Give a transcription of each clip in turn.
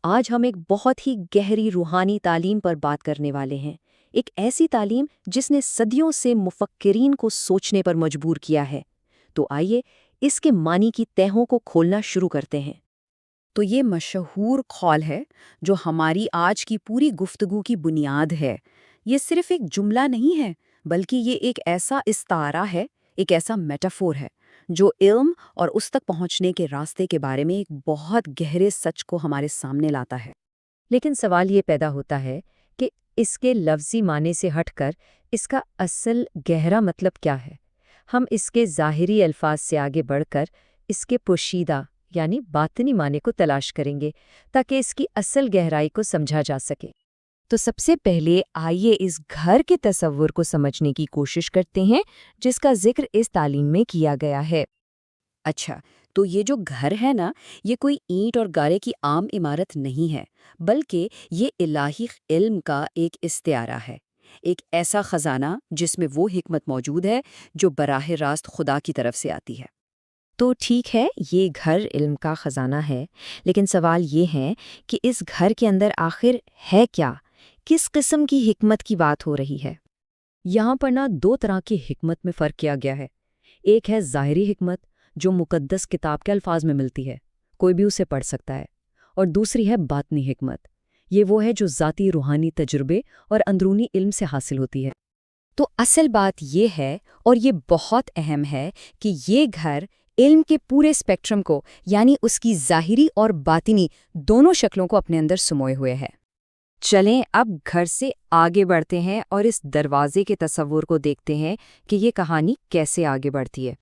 آج ہم ایک بہت ہی گہری روحانی تعلیم پر بات کرنے والے ہیں، ایک ایسی تعلیم جس نے صدیوں سے مفکرین کو سوچنے پر مجبور کیا ہے۔ تو آئیے اس کے معنی کی تہوں کو کھولنا شروع کرتے ہیں۔ تو یہ مشہور قول ہے جو ہماری آج کی پوری گفتگو کی بنیاد ہے۔ یہ صرف ایک جملہ نہیں ہے، بلکہ یہ ایک ایسا استعارہ ہے، ایک ایسا میٹافور ہے جو علم اور اس تک پہنچنے کے راستے کے بارے میں ایک بہت گہرے سچ کو ہمارے سامنے لاتا ہے۔ لیکن سوال یہ پیدا ہوتا ہے کہ اس کے لفظی معنی سے ہٹ کر اس کا اصل گہرا مطلب کیا ہے؟ ہم اس کے ظاہری الفاظ سے آگے بڑھ کر اس کے پوشیدہ یعنی باطنی معنی کو تلاش کریں گے تاکہ اس کی اصل گہرائی کو سمجھا جا سکے۔ تو سب سے پہلے آئیے اس گھر کے تصور کو سمجھنے کی کوشش کرتے ہیں جس کا ذکر اس تعلیم میں کیا گیا ہے۔ اچھا، تو یہ جو گھر ہے نا، یہ کوئی اینٹ اور گارے کی عام عمارت نہیں ہے، بلکہ یہ الہی علم کا ایک استعارہ ہے، ایک ایسا خزانہ جس میں وہ حکمت موجود ہے جو براہ راست خدا کی طرف سے آتی ہے۔ تو ٹھیک ہے، یہ گھر علم کا خزانہ ہے، لیکن سوال یہ ہے کہ اس گھر کے اندر آخر ہے کیا؟ کس قسم کی حکمت کی بات ہو رہی ہے؟ یہاں پر دو طرح کی حکمت میں فرق کیا گیا ہے۔ ایک ہے ظاہری حکمت جو مقدس کتاب کے الفاظ میں ملتی ہے، کوئی بھی اسے پڑھ سکتا ہے، اور دوسری ہے باطنی حکمت، یہ وہ ہے جو ذاتی روحانی تجربے اور اندرونی علم سے حاصل ہوتی ہے۔ تو اصل بات یہ ہے، اور یہ بہت اہم ہے، کہ یہ گھر علم کے پورے اسپیکٹرم کو، یعنی اس کی ظاہری اور باطنی دونوں شکلوں کو اپنے اندر سموئے ہوئے ہے۔ چلیں اب گھر سے آگے بڑھتے ہیں اور اس دروازے کے تصور کو دیکھتے ہیں کہ یہ کہانی کیسے آگے بڑھتی ہے۔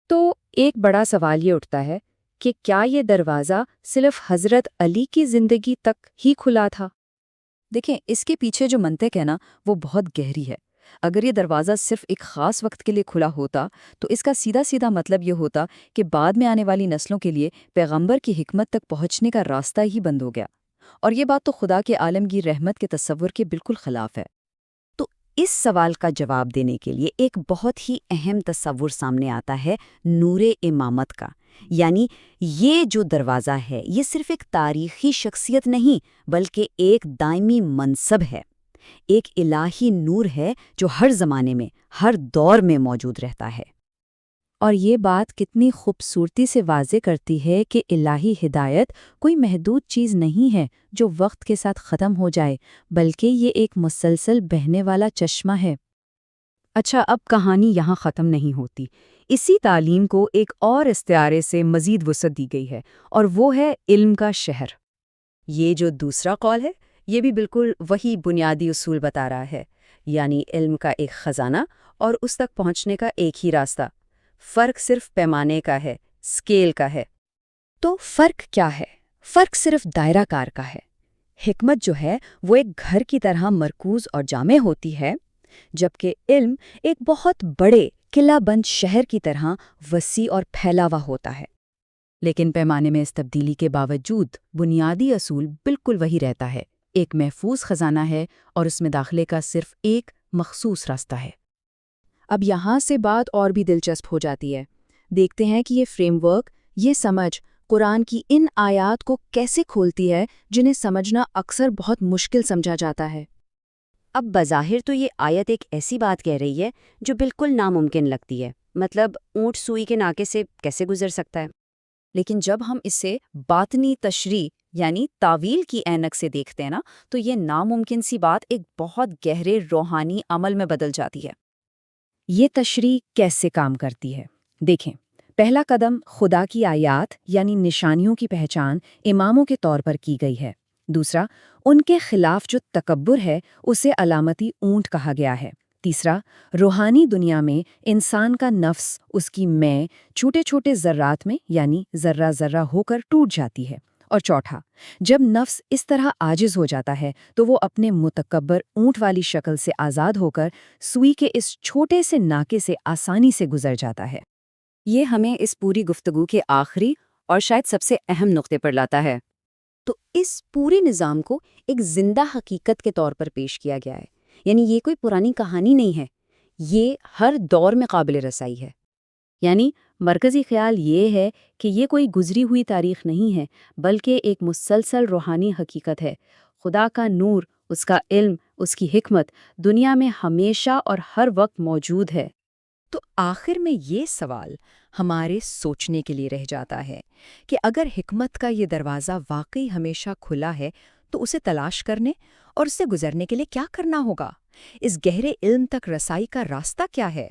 تو ایک بڑا سوال یہ اٹھتا ہے کہ کیا یہ دروازہ صرف حضرت علی کی زندگی تک ہی کھلا تھا؟ دیکھیں، اس کے پیچھے جو منطق ہے نا، وہ بہت گہری ہے۔ اگر یہ دروازہ صرف ایک خاص وقت کے لیے کھلا ہوتا تو اس کا سیدھا سیدھا مطلب یہ ہوتا کہ بعد میں آنے والی نسلوں کے لیے پیغمبر کی حکمت تک پہنچنے کا راستہ ہی بند ہو گیا، اور یہ بات تو خدا کے عالمگیر رحمت کے تصور کے بالکل خلاف ہے۔ تو اس سوال کا جواب دینے کے لیے ایک بہت ہی اہم تصور سامنے آتا ہے نور امامت کا، یعنی یہ جو دروازہ ہے یہ صرف ایک تاریخی شخصیت نہیں بلکہ ایک دائمی منصب ہے، ایک الہی نور ہے جو ہر زمانے میں، ہر دور میں موجود رہتا ہے۔ اور یہ بات کتنی خوبصورتی سے واضح کرتی ہے کہ الہی ہدایت کوئی محدود چیز نہیں ہے جو وقت کے ساتھ ختم ہو جائے، بلکہ یہ ایک مسلسل بہنے والا چشمہ ہے۔ اچھا، اب کہانی یہاں ختم نہیں ہوتی۔ اسی تعلیم کو ایک اور استعارے سے مزید وسعت دی گئی ہے، اور وہ ہے علم کا شہر۔ یہ جو دوسرا قول ہے، یہ بھی بالکل وہی بنیادی اصول بتا رہا ہے، یعنی علم کا ایک خزانہ اور اس تک پہنچنے کا ایک ہی راستہ۔ فرق صرف پیمانے کا ہے، اسکیل کا ہے۔ تو فرق کیا ہے؟ فرق صرف دائرہ کار کا ہے۔ حکمت جو ہے وہ ایک گھر کی طرح مرکوز اور جامع ہوتی ہے، جبکہ علم ایک بہت بڑے قلعہ بند شہر کی طرح وسیع اور پھیلا ہوا ہوتا ہے۔ لیکن پیمانے میں اس تبدیلی کے باوجود بنیادی اصول بالکل وہی رہتا ہے، ایک محفوظ خزانہ ہے اور اس میں داخلے کا صرف ایک مخصوص راستہ ہے۔ اب یہاں سے بات اور بھی دلچسپ ہو جاتی ہے۔ دیکھتے ہیں کہ یہ فریم ورک، یہ سمجھ قرآن کی ان آیات کو کیسے کھولتی ہے جنہیں سمجھنا اکثر بہت مشکل سمجھا جاتا ہے۔ اب بظاہر تو یہ آیت ایک ایسی بات کہہ رہی ہے جو بالکل ناممکن لگتی ہے، مطلب اونٹ سوئی کے ناکے سے کیسے گزر سکتا ہے؟ لیکن جب ہم اسے باطنی تشریح یعنی تعویل کی اینک سے دیکھتے ہیں نا، تو یہ ناممکن سی بات ایک بہت گہرے روحانی عمل میں بدل جاتی ہے۔ یہ تشریح کیسے کام کرتی ہے؟ دیکھیں، پہلا قدم خدا کی آیات یعنی نشانیوں کی پہچان اماموں کے طور پر کی گئی ہے۔ دوسرا، ان کے خلاف جو تکبر ہے اسے علامتی اونٹ کہا گیا ہے۔ تیسرا، روحانی دنیا میں انسان کا نفس، اس کی میں چھوٹے چھوٹے ذرات میں یعنی ذرہ ذرہ ہو کر ٹوٹ جاتی ہے۔ اور چوتھا، جب نفس اس طرح عاجز ہو جاتا ہے تو وہ اپنے متکبر اونٹ والی شکل سے آزاد ہو کر سوئی کے اس چھوٹے سے ناکے سے آسانی سے گزر جاتا ہے۔ یہ ہمیں اس پوری گفتگو کے آخری اور شاید سب سے اہم نقطے پر لاتا ہے۔ تو اس پورے نظام کو ایک زندہ حقیقت کے طور پر پیش کیا گیا ہے، یعنی یہ کوئی پرانی کہانی نہیں ہے، یہ ہر دور میں قابل رسائی ہے۔ یعنی مرکزی خیال یہ ہے کہ یہ کوئی گزری ہوئی تاریخ نہیں ہے، بلکہ ایک مسلسل روحانی حقیقت ہے۔ خدا کا نور، اس کا علم، اس کی حکمت دنیا میں ہمیشہ اور ہر وقت موجود ہے۔ تو آخر میں یہ سوال ہمارے سوچنے کے لیے رہ جاتا ہے کہ اگر حکمت کا یہ دروازہ واقعی ہمیشہ کھلا ہے تو اسے تلاش کرنے اور اس سے گزرنے کے لیے کیا کرنا ہوگا؟ اس گہرے علم تک رسائی کا راستہ کیا ہے؟